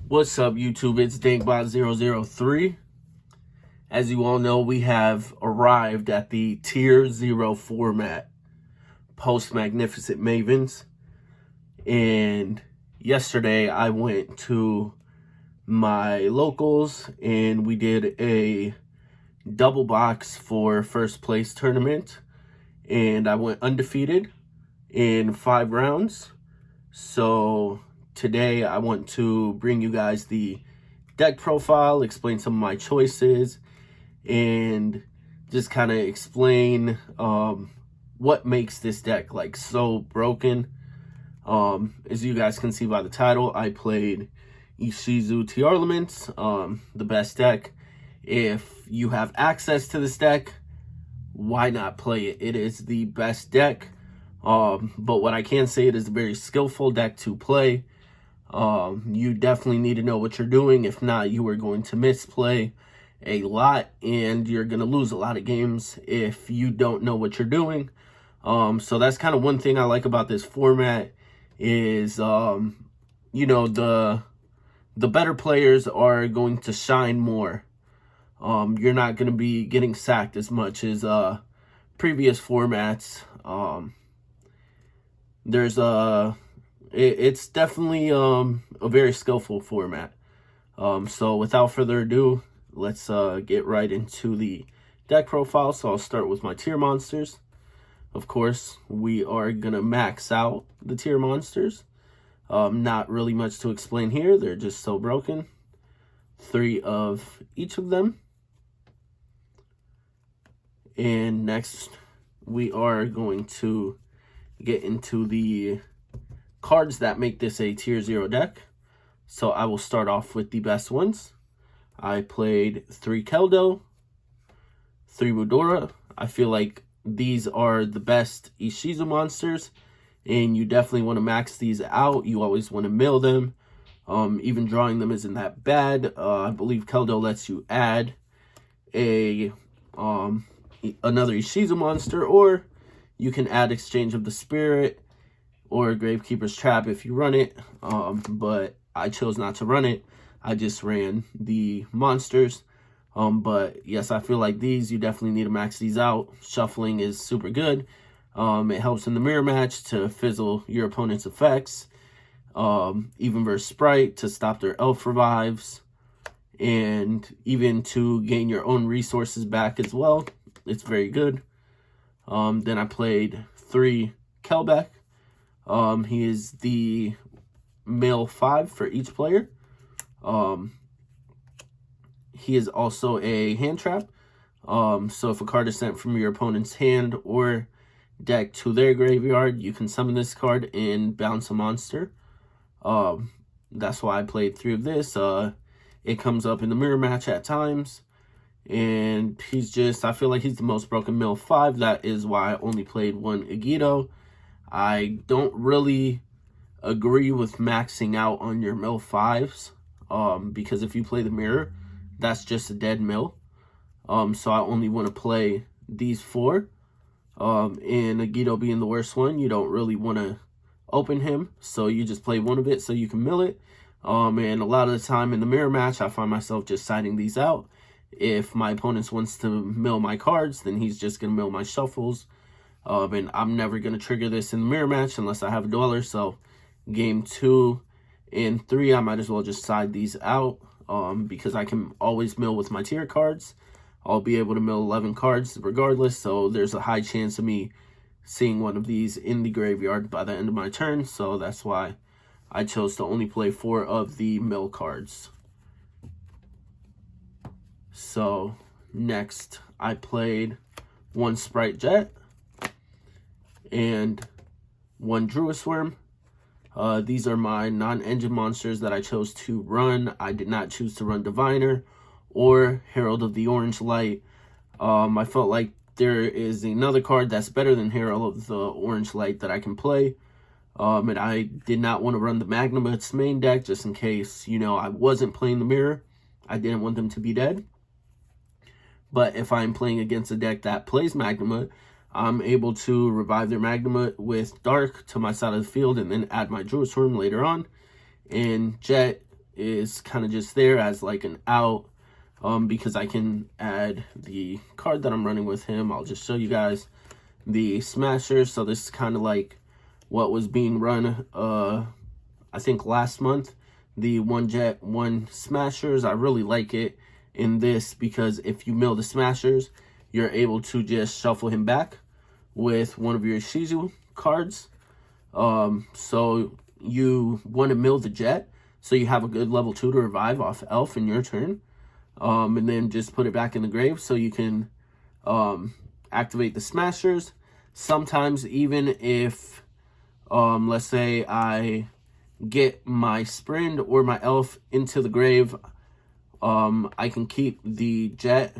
What's up, YouTube? It's Dankbot003. As you all know, we have arrived at the Tier 0 format post-Magnificent Mavens. And yesterday I went to my locals and we did a double box for first place tournament. And I went undefeated in 5 rounds. So today I want to bring you guys the deck profile, explain some of my choices, and just kind of explain what makes this deck like so broken. As you guys can see by the title, I played Ishizu Tearlament, the best deck. If you have access to this deck, why not play it? It is the best deck. But what I can say, it is a very skillful deck to play. You definitely need to know what you're doing. If not, you are going to misplay a lot and you're going to lose a lot of games if you don't know what you're doing. So that's kind of one thing I like about this format is, you know, the better players are going to shine more. You're not going to be getting sacked as much as previous formats. It's definitely a very skillful format. So without further ado, let's get right into the deck profile. So I'll start with my tier monsters. Of course, we are gonna max out the tier monsters. Not really much to explain here. They're just so broken. 3 of each of them. And next, we are going to get into the cards that make this a tier 0 deck. So I will start off with the best ones. I played 3 Keldo, 3 Mudora. I feel like these are the best Ishizu monsters, and you definitely want to max these out. You always want to mill them. Even drawing them isn't that bad. I believe Keldo lets you add a another Ishizu monster, or you can add Exchange of the Spirit or Gravekeeper's Trap if you run it. But I chose not to run it. I just ran the monsters. But yes, I feel like these, you definitely need to max these out. Shuffling is super good. It helps in the mirror match to fizzle your opponent's effects. Even versus Sprite to stop their elf revives. And even to gain your own resources back as well. It's very good. Then I played 3 Kelbeck. He is the male 5 for each player. He is also a hand trap. So if a card is sent from your opponent's hand or deck to their graveyard, you can summon this card and bounce a monster. That's why I played 3 of this. It comes up in the mirror match at times. And he's just, I feel like he's the most broken mill 5. That is why I only played 1 Agito. I don't really agree with maxing out on your mill 5s. Because if you play the mirror, that's just a dead mill. So I only want to play these 4. And Agito being the worst one, you don't really want to open him. So you just play 1 of it so you can mill it. And a lot of the time in the mirror match, I find myself just siding these out. If my opponent wants to mill my cards, then he's just going to mill my shuffles. And I'm never going to trigger this in the mirror match unless I have a dweller. So game 2 and 3, I might as well just side these out. Because I can always mill with my tier cards. I'll be able to mill 11 cards regardless. So there's a high chance of me seeing 1 of these in the graveyard by the end of my turn. So that's why I chose to only play 4 of the mill cards. So next, I played 1 Sprite Jet and 1 Druisworm. These are my non-engine monsters that I chose to run. I did not choose to run Diviner or Herald of the Orange Light. I felt like there is another card that's better than Herald of the Orange Light that I can play. And I did not want to run the Magnemut's main deck just in case, you know, I wasn't playing the mirror. I didn't want them to be dead. But if I'm playing against a deck that plays Magnemut, I'm able to revive their Magnemut with Dark to my side of the field and then add my Druisworm later on. And Jet is kind of just there as like an out, because I can add the card that I'm running with him. I'll just show you guys the Smasher. So this is kind of like what was being run, I think last month, the 1 jet 1 Smashers. I really like it in this because if you mill the Smashers, you're able to just shuffle him back with one of your Ishizu cards. So you want to mill the jet so you have a good level 2 to revive off elf in your turn, and then just put it back in the grave so you can activate the Smashers. Sometimes even if let's say I get my Sprint or my elf into the grave, I can keep the jet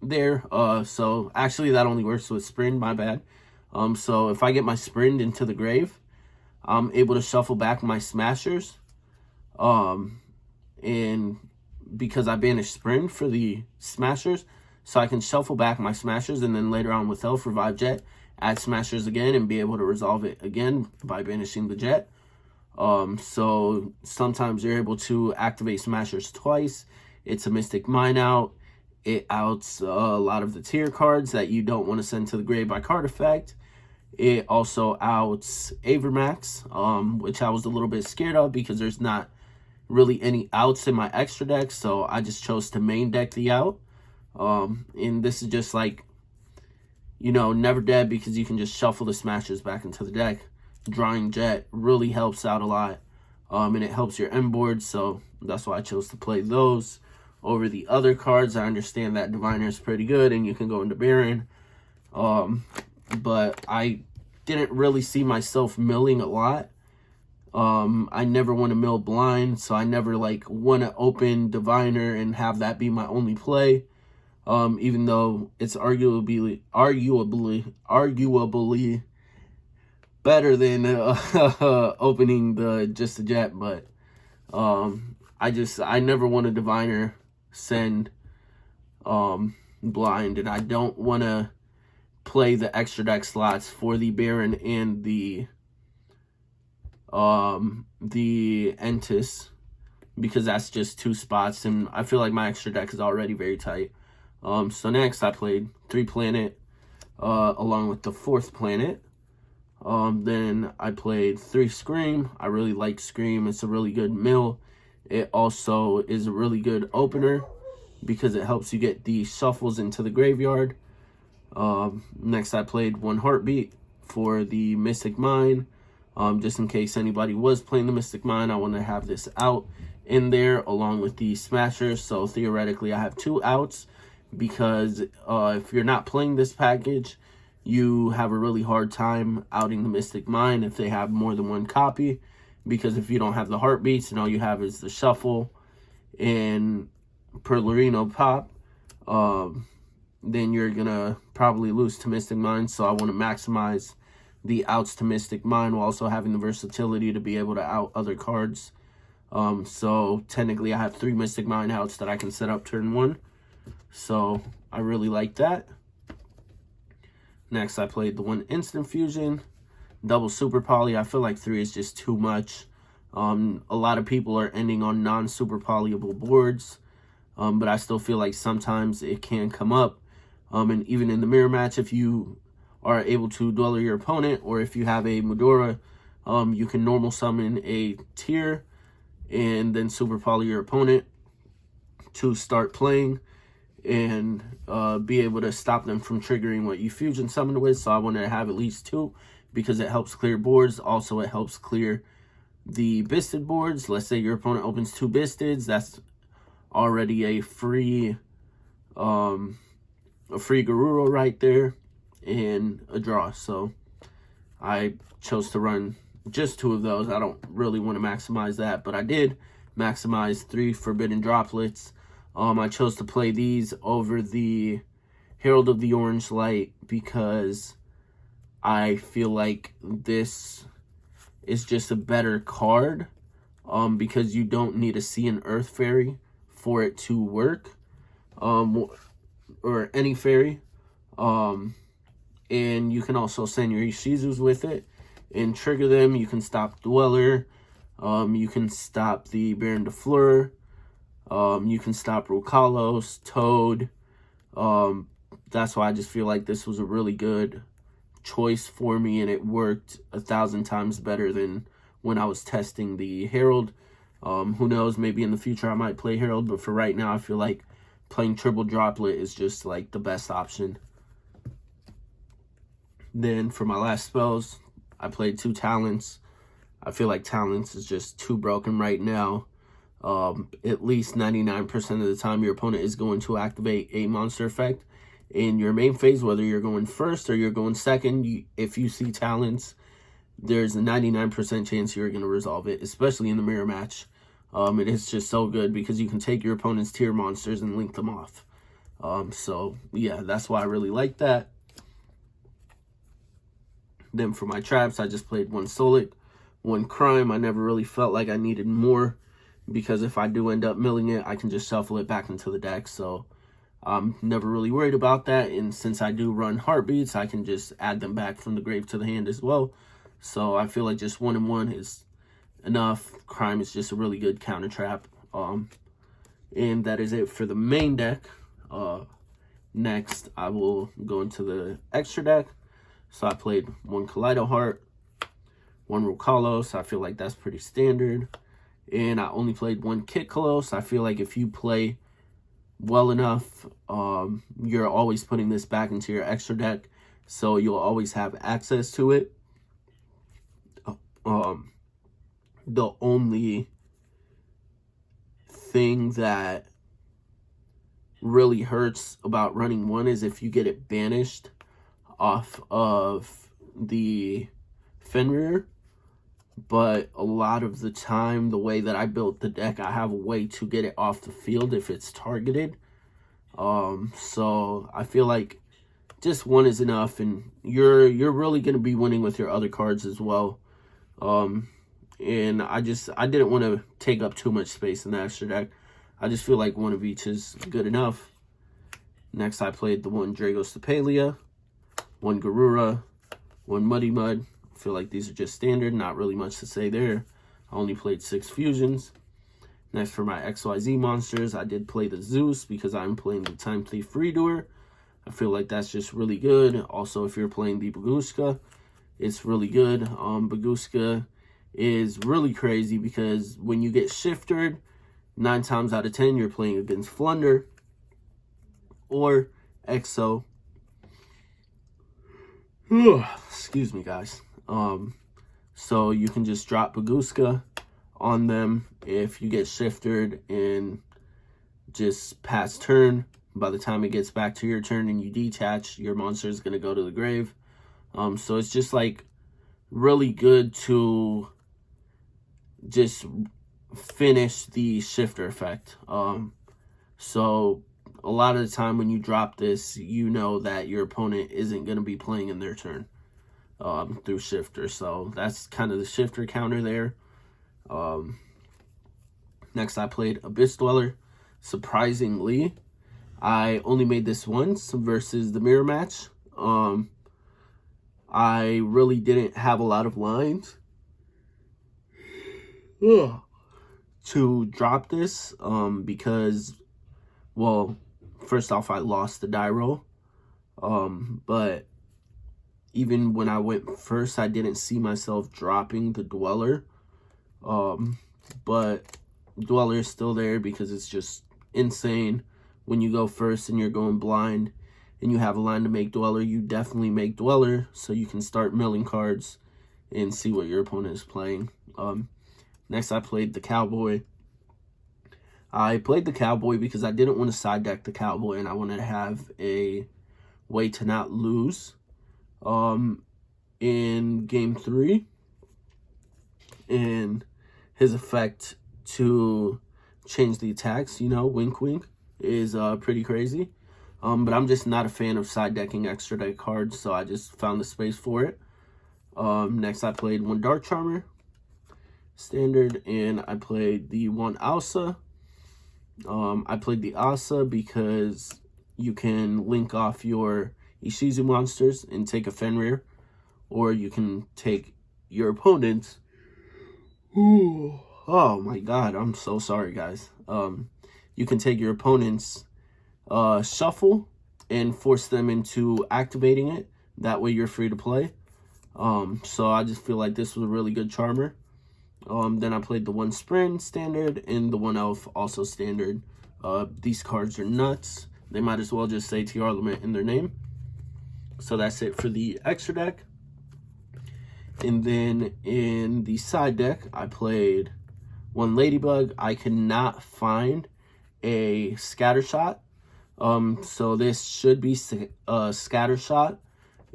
there. So actually that only works with Sprint, my bad. So if I get my Sprint into the grave, I'm able to shuffle back my Smashers. And because I banished Sprint for the Smashers, so I can shuffle back my Smashers and then later on with elf revive jet, add Smashers again and be able to resolve it again by banishing the jet. So sometimes you're able to activate Smashers twice. It's a Mystic Mine out. It outs a lot of the tier cards that you don't want to send to the grave by card effect. It also outs Avermax, which I was a little bit scared of because there's not really any outs in my extra deck. So I just chose to main deck the out. And this is just like, you know, never dead because you can just shuffle the Smashers back into the deck. Drawing jet really helps out a lot, and it helps your end board, so that's why I chose to play those over the other cards. I understand that Diviner is pretty good and you can go into Baron, but I didn't really see myself milling a lot. I never want to mill blind, so I never like want to open Diviner and have that be my only play. Even though it's arguably better than opening just the jet, but I never want a Diviner send blind, and I don't want to play the extra deck slots for the Baron and the Entis, because that's just 2 spots, and I feel like my extra deck is already very tight. So next I played 3 planet along with the 4th planet. Then I played 3 Scream. I really like Scream. It's a really good mill. It also is a really good opener because it helps you get the shuffles into the graveyard. Next I played 1 Heartbeat for the Mystic Mine. Just in case anybody was playing the Mystic Mine, I want to have this out in there along with the Smashers. So theoretically I have 2 outs because if you're not playing this package, you have a really hard time outing the Mystic Mine if they have more than 1 copy, because if you don't have the Heartbeats and all you have is the Shuffle and Perlerino Pop, then you're gonna probably lose to Mystic Mine. So I want to maximize the outs to Mystic Mine while also having the versatility to be able to out other cards. So technically I have 3 Mystic Mine outs that I can set up turn 1. So I really like that. Next I played the 1 Instant Fusion, double Super Poly. I feel like 3 is just too much. A lot of people are ending on non-super polyable boards, but I still feel like sometimes it can come up. And even in the mirror match, if you are able to dueler your opponent, or if you have a Medora, you can normal summon a tier and then super poly your opponent to start playing and be able to stop them from triggering what you fusion summoned with. So I wanted to have at least 2 because it helps clear boards. Also, it helps clear the Bisted boards. Let's say your opponent opens 2 Bisteds. That's already a free Garuro right there and a draw. So I chose to run just 2 of those. I don't really want to maximize that, but I did maximize 3 Forbidden Droplets. I chose to play these over the Herald of the Orange Light because I feel like this is just a better card, because you don't need to see an Earth Fairy for it to work, or any fairy. And you can also send your Ishizus with it and trigger them. You can stop Dweller. You can stop the Baron de Fleur. You can stop Rukalos, Toad. That's why I just feel like this was a really good choice for me, and it worked 1,000 times better than when I was testing the Herald. Who knows, maybe in the future I might play Herald, but for right now I feel like playing Triple Droplet is just like the best option. Then for my last spells, I played 2 Talents. I feel like Talents is just too broken right now. At least 99% of the time your opponent is going to activate a monster effect in your main phase, whether you're going first or you're going second. If you see Talents, there's a 99% chance you're going to resolve it, especially in the mirror match. It is just so good because you can take your opponent's tier monsters and link them off. So yeah, that's why I really like that. Then for my traps, I just played 1 Solic, 1 Crime. I never really felt like I needed more, because if I do end up milling it, I can just shuffle it back into the deck. So I'm never really worried about that. And since I do run Heartbeats, I can just add them back from the grave to the hand as well. So I feel like just 1 and 1 is enough. Crime is just a really good counter trap. And that is it for the main deck. Next, I will go into the extra deck. So I played 1 Kaleido Heart, 1 Rukalos. I feel like that's pretty standard. And I only played 1 Kitkalos. I feel like if you play well enough, you're always putting this back into your extra deck, so you'll always have access to it. The only thing that really hurts about running 1 is if you get it banished off of the Fenrir. But a lot of the time, the way that I built the deck, I have a way to get it off the field if it's targeted. So I feel like just 1 is enough, and you're really going to be winning with your other cards as well. And I didn't want to take up too much space in the extra deck. I just feel like 1 of each is good enough. Next, I played the 1 Dragostapelia, 1 Garura, 1 Muddy Mud. I feel like these are just standard, not really much to say there. I only played 6 fusions. Next, for my XYZ monsters, I did play the Zeus because I'm playing the Time Thief Redoer. I feel like that's just really good. Also, if you're playing the Baguska, it's really good. Baguska is really crazy because when you get shifted, 9 times out of 10, you're playing against Flunder or Exo. Excuse me, guys. So you can just drop Baguska on them if you get shifted and just pass turn. By the time it gets back to your turn and you detach, your monster is going to go to the grave. So it's just like really good to just finish the shifter effect. So a lot of the time when you drop this, you know that your opponent isn't going to be playing in their turn through shifter. So that's kind of the shifter counter there. Next, I played Abyss Dweller. Surprisingly, I only made this once versus the mirror match. I really didn't have a lot of lines to drop this because, well, first off, I lost the die roll. But even when I went first, I didn't see myself dropping the Dweller. But Dweller is still there because it's just insane. When you go first and you're going blind and you have a line to make Dweller, you definitely make Dweller so you can start milling cards and see what your opponent is playing. Next, I played the Cowboy. I played the Cowboy because I didn't want to side deck the Cowboy and I wanted to have a way to not lose in game 3. And his effect to change the attacks, you know, wink wink, is pretty crazy. But I'm just not a fan of side decking extra deck cards, so I just found the space for it. Next, I played 1 Dark Charmer, standard, and I played the 1 Asa. I played the Asa because you can link off your Ishizu monsters and take a Fenrir, or you can take your opponent's Ooh. Oh my god, I'm so sorry, guys. You can take your opponent's shuffle and force them into activating it. That way you're free to play. So I just feel like this was a really good charmer. Then I played the 1 Sprint standard and the 1 Elf also standard. These cards are nuts. They might as well just say Tearlament in their name. So that's it for the extra deck. And then in the side deck, I played 1 Ladybug. I could not find a Scatter Shot. So this should be Scatter Shot.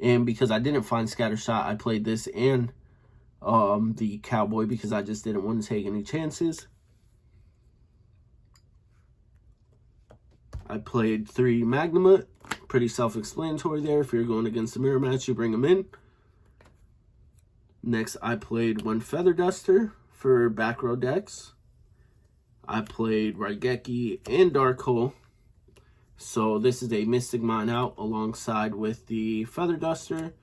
And because I didn't find Scatter Shot, I played this and the Cowboy because I just didn't want to take any chances. I played 3 Magnamut. Pretty self-explanatory there. If you're going against a mirror match, you bring them in. Next, I played 1 Feather Duster for back row decks. I played Raigeki and Dark Hole. So this is a Mystic Mine out alongside with the Feather Duster.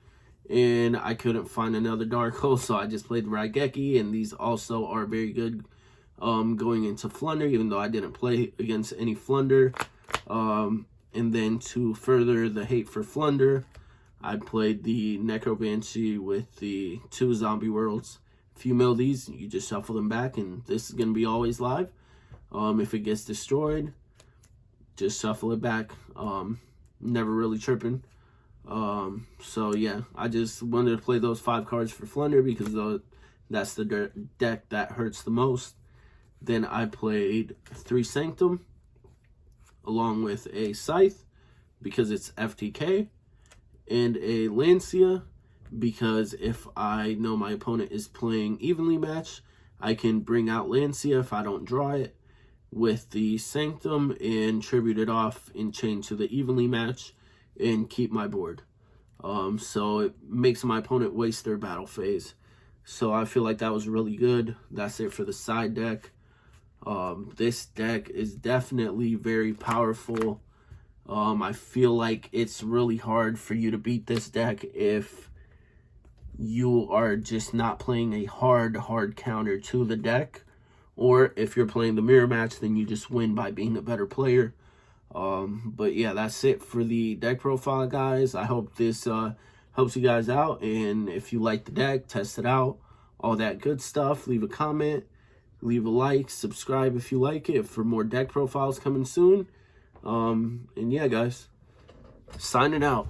And I couldn't find another Dark Hole, so I just played Raigeki. And these also are very good going into Flunder, even though I didn't play against any Flunder. And then to further the hate for Flunder, I played the Necro Banshee with the 2 Zombie Worlds. If you mill these, you just shuffle them back, and this is going to be always live. If it gets destroyed, just shuffle it back. Never really tripping. So yeah, I just wanted to play those 5 cards for Flunder because that's the deck that hurts the most. Then I played 3 Sanctum along with a Scythe because it's FTK, and a Lancia because if I know my opponent is playing evenly matched, I can bring out Lancia if I don't draw it with the Sanctum and tribute it off and chain to the evenly match and keep my board. So it makes my opponent waste their battle phase. So I feel like that was really good. That's it for the side deck. This deck is definitely very powerful. I feel like it's really hard for you to beat this deck if you are just not playing a hard counter to the deck. Or if you're playing the mirror match, then you just win by being a better player. But yeah, that's it for the deck profile, guys. I hope this helps you guys out. And if you like the deck, test it out. All that good stuff. Leave a comment. Leave a like. Subscribe if you like it for more deck profiles coming soon. And yeah, guys. Signing out.